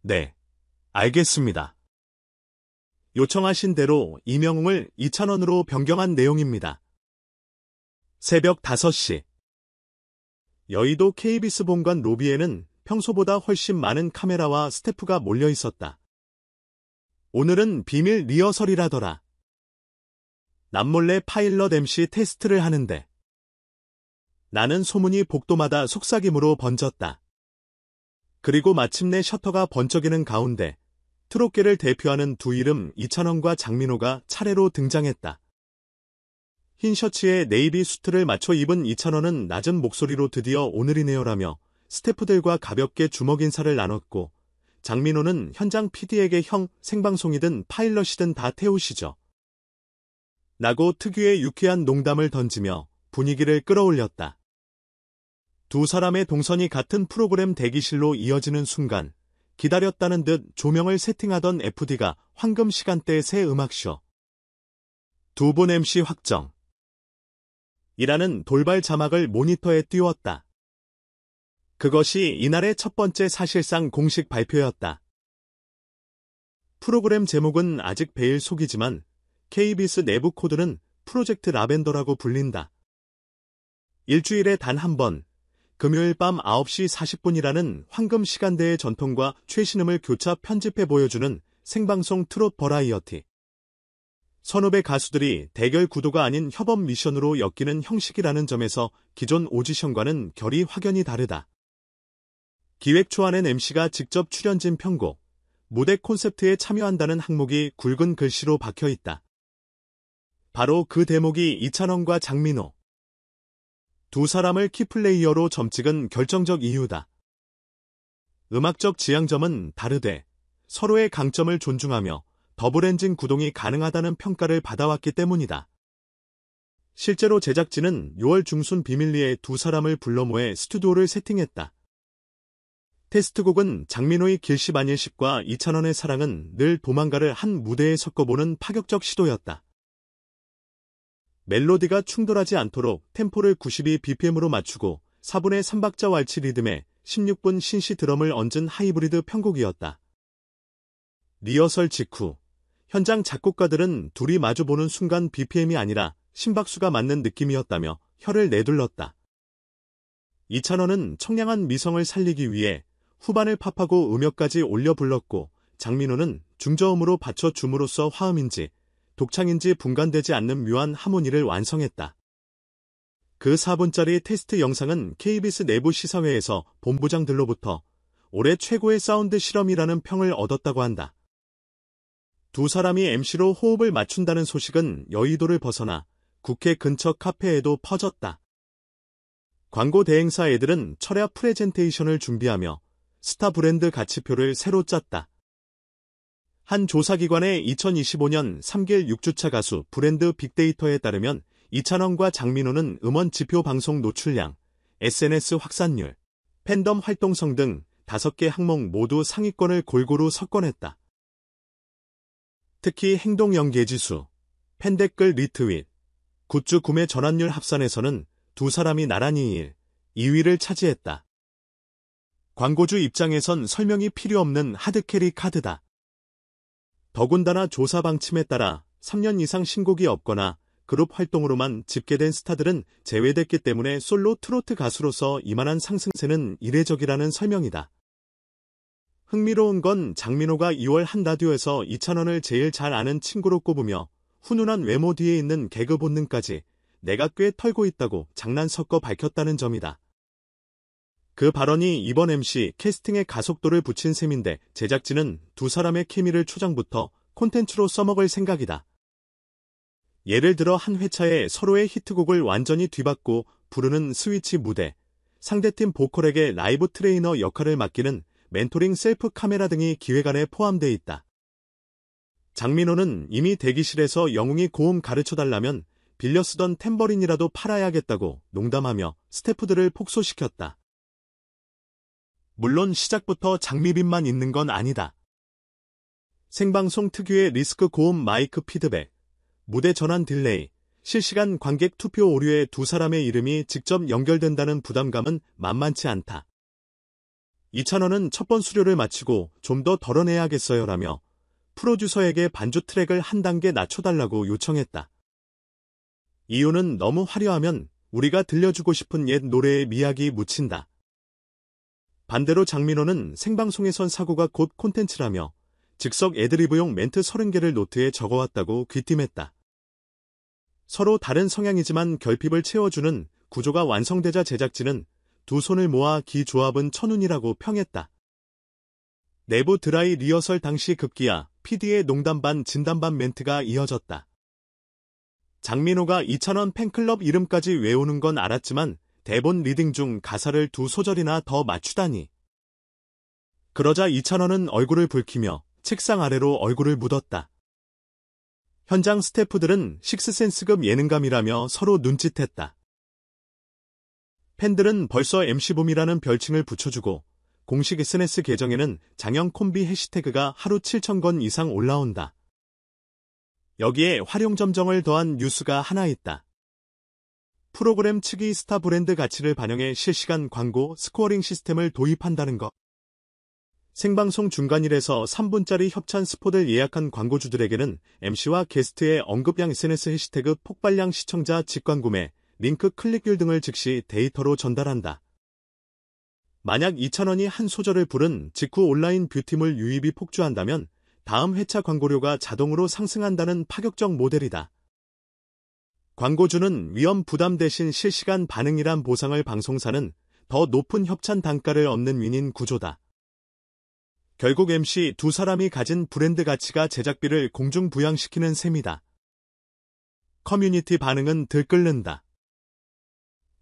네, 알겠습니다. 요청하신 대로 임영웅을 이찬원으로 변경한 내용입니다. 새벽 5시. 여의도 KBS 본관 로비에는 평소보다 훨씬 많은 카메라와 스태프가 몰려 있었다. 오늘은 비밀 리허설이라더라. 남몰래 파일럿 MC 테스트를 하는데. 나는 소문이 복도마다 속삭임으로 번졌다. 그리고 마침내 셔터가 번쩍이는 가운데 트롯계를 대표하는 두 이름 이찬원과 장민호가 차례로 등장했다. 흰 셔츠에 네이비 수트를 맞춰 입은 이찬원은 낮은 목소리로 드디어 오늘이네요라며 스태프들과 가볍게 주먹 인사를 나눴고, 장민호는 현장 PD에게 형, 생방송이든 파일럿이든 다 태우시죠. 라고 특유의 유쾌한 농담을 던지며 분위기를 끌어올렸다. 두 사람의 동선이 같은 프로그램 대기실로 이어지는 순간 기다렸다는 듯 조명을 세팅하던 FD가 황금 시간대 새 음악쇼. 두 분 MC 확정. 이라는 돌발 자막을 모니터에 띄웠다. 그것이 이날의 첫 번째 사실상 공식 발표였다. 프로그램 제목은 아직 베일 속이지만 KBS 내부 코드는 프로젝트 라벤더라고 불린다. 일주일에 단 한 번, 금요일 밤 9시 40분이라는 황금 시간대의 전통과 최신음을 교차 편집해 보여주는 생방송 트롯 버라이어티. 선후배 가수들이 대결 구도가 아닌 협업 미션으로 엮이는 형식이라는 점에서 기존 오디션과는 결이 확연히 다르다. 기획 초안엔 MC가 직접 출연진 편곡, 무대 콘셉트에 참여한다는 항목이 굵은 글씨로 박혀있다. 바로 그 대목이 이찬원과 장민호. 두 사람을 키플레이어로 점찍은 결정적 이유다. 음악적 지향점은 다르되 서로의 강점을 존중하며 더블 엔진 구동이 가능하다는 평가를 받아왔기 때문이다. 실제로 제작진은 6월 중순 비밀리에 두 사람을 불러 모에 스튜디오를 세팅했다. 테스트곡은 장민호의 길시반일식과 이찬원의 사랑은 늘 도망가를 한 무대에 섞어보는 파격적 시도였다. 멜로디가 충돌하지 않도록 템포를 92bpm으로 맞추고 4분의 3박자 왈츠 리듬에 16분 신시 드럼을 얹은 하이브리드 편곡이었다. 리허설 직후 현장 작곡가들은 둘이 마주보는 순간 BPM이 아니라 심박수가 맞는 느낌이었다며 혀를 내둘렀다. 이찬원은 청량한 미성을 살리기 위해 후반을 팝하고 음역까지 올려 불렀고, 장민호는 중저음으로 받쳐 줌으로써 화음인지 독창인지 분간되지 않는 묘한 하모니를 완성했다. 그 4분짜리 테스트 영상은 KBS 내부 시사회에서 본부장들로부터 올해 최고의 사운드 실험이라는 평을 얻었다고 한다. 두 사람이 MC로 호흡을 맞춘다는 소식은 여의도를 벗어나 국회 근처 카페에도 퍼졌다. 광고 대행사 애들은 철야 프레젠테이션을 준비하며 스타 브랜드 가치표를 새로 짰다. 한 조사기관의 2025년 3길 6주차 가수 브랜드 빅데이터에 따르면 이찬원과 장민호는 음원 지표 방송 노출량, SNS 확산율, 팬덤 활동성 등 5개 항목 모두 상위권을 골고루 석권했다. 특히 행동 연계지수, 팬댓글 리트윗, 굿즈 구매 전환율 합산에서는 두 사람이 나란히 2위를 차지했다. 광고주 입장에선 설명이 필요 없는 하드캐리 카드다. 더군다나 조사 방침에 따라 3년 이상 신곡이 없거나 그룹 활동으로만 집계된 스타들은 제외됐기 때문에 솔로 트로트 가수로서 이만한 상승세는 이례적이라는 설명이다. 흥미로운 건 장민호가 2월 한 라디오에서 이찬원을 제일 잘 아는 친구로 꼽으며 훈훈한 외모 뒤에 있는 개그 본능까지 내가 꽤 털고 있다고 장난 섞어 밝혔다는 점이다. 그 발언이 이번 MC 캐스팅에 가속도를 붙인 셈인데 제작진은 두 사람의 케미를 초장부터 콘텐츠로 써먹을 생각이다. 예를 들어 한 회차에 서로의 히트곡을 완전히 뒤바꿔 부르는 스위치 무대, 상대팀 보컬에게 라이브 트레이너 역할을 맡기는 멘토링 셀프 카메라 등이 기획안에 포함되어 있다. 장민호는 이미 대기실에서 영웅이 고음 가르쳐달라면 빌려 쓰던 탬버린이라도 팔아야겠다고 농담하며 스태프들을 폭소시켰다. 물론 시작부터 장미빈만 있는 건 아니다. 생방송 특유의 리스크 고음 마이크 피드백, 무대 전환 딜레이, 실시간 관객 투표 오류에 두 사람의 이름이 직접 연결된다는 부담감은 만만치 않다. 이찬원은 첫 번 수료를 마치고 좀 더 덜어내야겠어요 라며 프로듀서에게 반주 트랙을 한 단계 낮춰달라고 요청했다. 이유는 너무 화려하면 우리가 들려주고 싶은 옛 노래에 미학이 묻힌다. 반대로 장민호는 생방송에선 사고가 곧 콘텐츠라며 즉석 애드리브용 멘트 30개를 노트에 적어왔다고 귀띔했다. 서로 다른 성향이지만 결핍을 채워주는 구조가 완성되자 제작진은 두 손을 모아 기 조합은 천운이라고 평했다. 내부 드라이 리허설 당시 급기야 PD의 농담 반 진담 반 멘트가 이어졌다. 장민호가 이찬원 팬클럽 이름까지 외우는 건 알았지만 대본 리딩 중 가사를 두 소절이나 더 맞추다니. 그러자 이찬원은 얼굴을 붉히며 책상 아래로 얼굴을 묻었다. 현장 스태프들은 식스센스급 예능감이라며 서로 눈짓했다. 팬들은 벌써 MC붐이라는 별칭을 붙여주고 공식 SNS 계정에는 장형 콤비 해시태그가 하루 7,000건 이상 올라온다. 여기에 활용점정을 더한 뉴스가 하나 있다. 프로그램 측이 스타 브랜드 가치를 반영해 실시간 광고 스코어링 시스템을 도입한다는 것. 생방송 중간일에서 3분짜리 협찬 스포를 예약한 광고주들에게는 MC와 게스트의 언급량 SNS 해시태그 폭발량 시청자 직관구매, 링크 클릭률 등을 즉시 데이터로 전달한다. 만약 이찬원이 한 소절을 부른 직후 온라인 뷰티물 유입이 폭주한다면 다음 회차 광고료가 자동으로 상승한다는 파격적 모델이다. 광고주는 위험 부담 대신 실시간 반응이란 보상을 방송사는 더 높은 협찬 단가를 얻는 윈인 구조다. 결국 MC 두 사람이 가진 브랜드 가치가 제작비를 공중부양시키는 셈이다. 커뮤니티 반응은 들끓는다.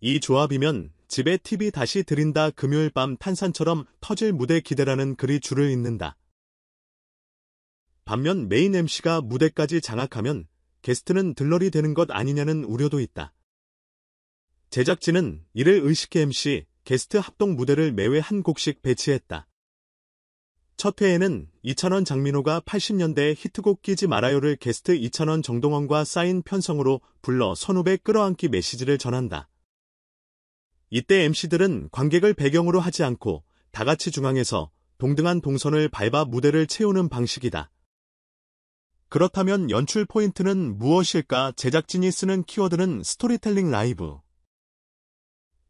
이 조합이면 집에 TV 다시 들인다 금요일 밤 탄산처럼 터질 무대 기대라는 글이 줄을 잇는다. 반면 메인 MC가 무대까지 장악하면 게스트는 들러리 되는 것 아니냐는 우려도 있다. 제작진은 이를 의식해 MC, 게스트 합동 무대를 매회 한 곡씩 배치했다. 첫 회에는 이찬원 장민호가 80년대 히트곡 끼지 말아요를 게스트 이찬원 정동원과 사인 편성으로 불러 선후배 끌어안기 메시지를 전한다. 이때 MC들은 관객을 배경으로 하지 않고 다같이 중앙에서 동등한 동선을 밟아 무대를 채우는 방식이다. 그렇다면 연출 포인트는 무엇일까? 제작진이 쓰는 키워드는 스토리텔링 라이브.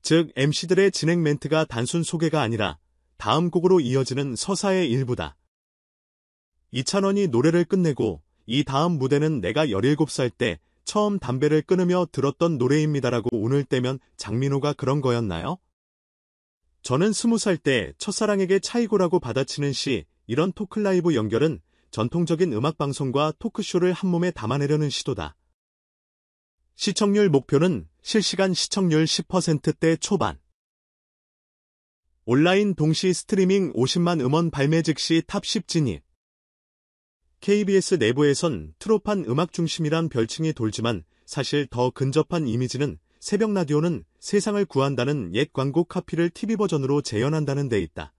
즉 MC들의 진행 멘트가 단순 소개가 아니라 다음 곡으로 이어지는 서사의 일부다. 이찬원이 노래를 끝내고 이 다음 무대는 내가 17살 때 처음 담배를 끊으며 들었던 노래입니다라고 운을 떼면 장민호가 그런 거였나요? 저는 20살 때 첫사랑에게 차이고라고 받아치는 시, 이런 토크 라이브 연결은 전통적인 음악방송과 토크쇼를 한몸에 담아내려는 시도다. 시청률 목표는 실시간 시청률 10%대 초반. 온라인 동시 스트리밍 50만 음원 발매 즉시 탑 10 진입. KBS 내부에선 트로판 음악 중심이란 별칭이 돌지만 사실 더 근접한 이미지는 새벽 라디오는 세상을 구한다는 옛 광고 카피를 TV 버전으로 재현한다는 데 있다.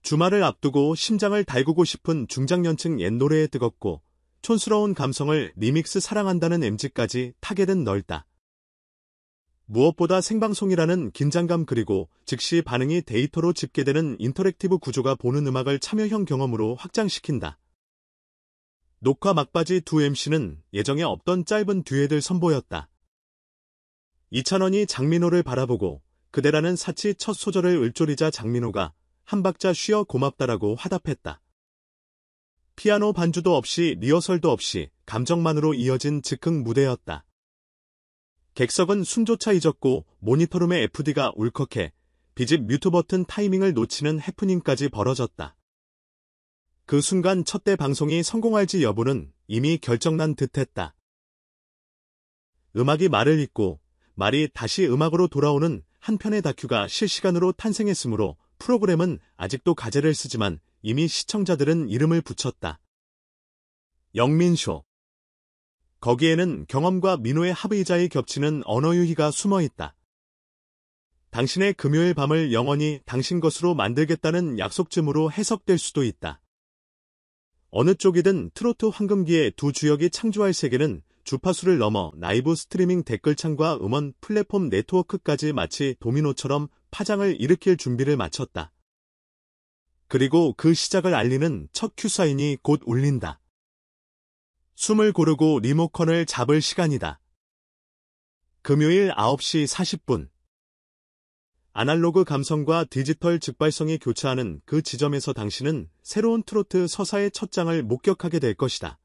주말을 앞두고 심장을 달구고 싶은 중장년층 옛 노래에 뜨겁고 촌스러운 감성을 리믹스 사랑한다는 MZ까지 타겟은 넓다. 무엇보다 생방송이라는 긴장감 그리고 즉시 반응이 데이터로 집계되는 인터랙티브 구조가 보는 음악을 참여형 경험으로 확장시킨다. 녹화 막바지 두 MC는 예정에 없던 짧은 듀엣을 선보였다. 이찬원이 장민호를 바라보고 그대라는 사치 첫 소절을 읊조리자 장민호가 한 박자 쉬어 고맙다라고 화답했다. 피아노 반주도 없이 리허설도 없이 감정만으로 이어진 즉흥 무대였다. 객석은 숨조차 잊었고 모니터룸의 FD가 울컥해 비집 뮤트 버튼 타이밍을 놓치는 해프닝까지 벌어졌다. 그 순간 첫 대 방송이 성공할지 여부는 이미 결정난 듯했다. 음악이 말을 잇고 말이 다시 음악으로 돌아오는 한 편의 다큐가 실시간으로 탄생했으므로 프로그램은 아직도 가제를 쓰지만 이미 시청자들은 이름을 붙였다. 영민쇼. 거기에는 경험과 민호의 합의자에 겹치는 언어유희가 숨어있다. 당신의 금요일 밤을 영원히 당신 것으로 만들겠다는 약속쯤으로 해석될 수도 있다. 어느 쪽이든 트로트 황금기의 두 주역이 창조할 세계는 주파수를 넘어 라이브 스트리밍 댓글창과 음원 플랫폼 네트워크까지 마치 도미노처럼 파장을 일으킬 준비를 마쳤다. 그리고 그 시작을 알리는 첫 큐사인이 곧 울린다. 숨을 고르고 리모컨을 잡을 시간이다. 금요일 9시 40분. 아날로그 감성과 디지털 즉발성이 교차하는 그 지점에서 당신은 새로운 트로트 서사의 첫 장을 목격하게 될 것이다.